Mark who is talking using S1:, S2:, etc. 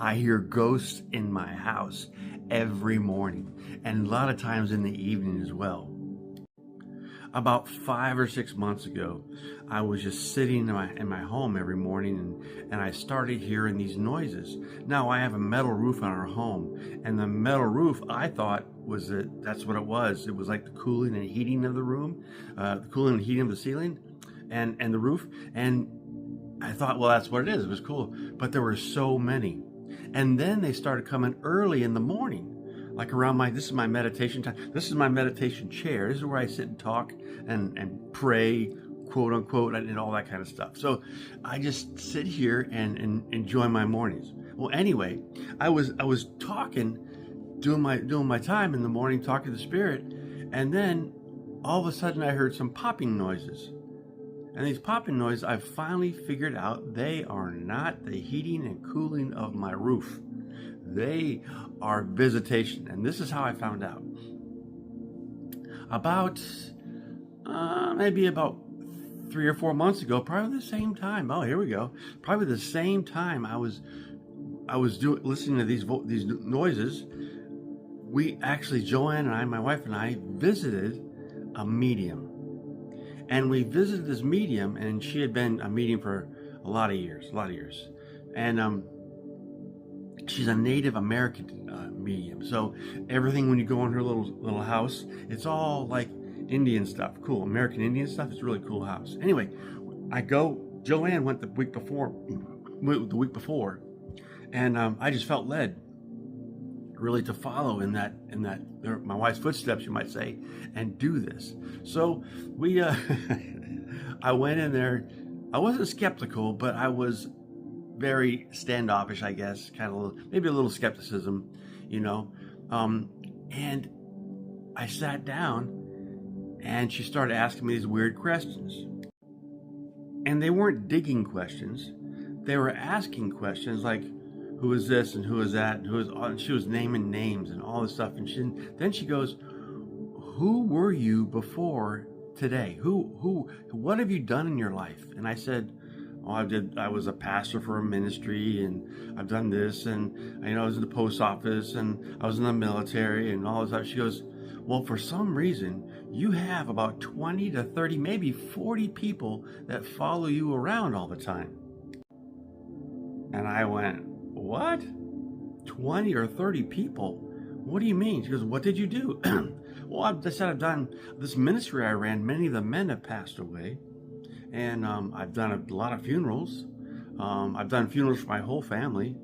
S1: I hear ghosts in my house every morning, and a lot of times in the evening as well. About 5 or 6 months ago, I was just sitting in my home every morning, and I started hearing these noises. Now, I have a metal roof on our home, and the metal roof, I thought, that's what it was. It was like the cooling and heating of the room, the cooling and heating of the ceiling and the roof. And I thought, well, that's what it is. It was cool. But there were so many. And then they started coming early in the morning, like around this is my meditation time. This is my meditation chair. This is where I sit and talk and pray, quote unquote, and all that kind of stuff. So I just sit here and enjoy my mornings. Well, anyway, I was talking, doing my time in the morning, talking to the Spirit, and then all of a sudden I heard some popping noises. And these popping noises, I've finally figured out they are not the heating and cooling of my roof. They are visitation. And this is how I found out. Maybe about 3 or 4 months ago, probably the same time. Oh, here we go. Probably the same time I was listening to these noises. We actually, Joanne and I, my wife and I, visited a medium. And we visited this medium, and she had been a medium for a lot of years. And she's a Native American medium. So everything, when you go in her little house, it's all like Indian stuff. Cool. American Indian stuff. It's a really cool house. Anyway, Joanne went the week before, and I just felt led really to follow in that my wife's footsteps, you might say, and do this. So we I went in there. I wasn't skeptical, but I was very standoffish, I guess, maybe a little skepticism, and I sat down, and she started asking me these weird questions, and they weren't digging questions. They were asking questions like, who is this and who is that and she was naming names and all this stuff. And then she goes, who were you before today? What have you done in your life? And I said, I was a pastor for a ministry, and I've done this, and I was in the post office, and I was in the military, and all this stuff. She goes, well, for some reason, you have about 20 to 30, maybe 40 people that follow you around all the time. And I went, what? 20 or 30 people? What do you mean? She goes, what did you do? Well, I said, I've done this ministry I ran. Many of the men have passed away. And I've done a lot of funerals. I've done funerals for my whole family.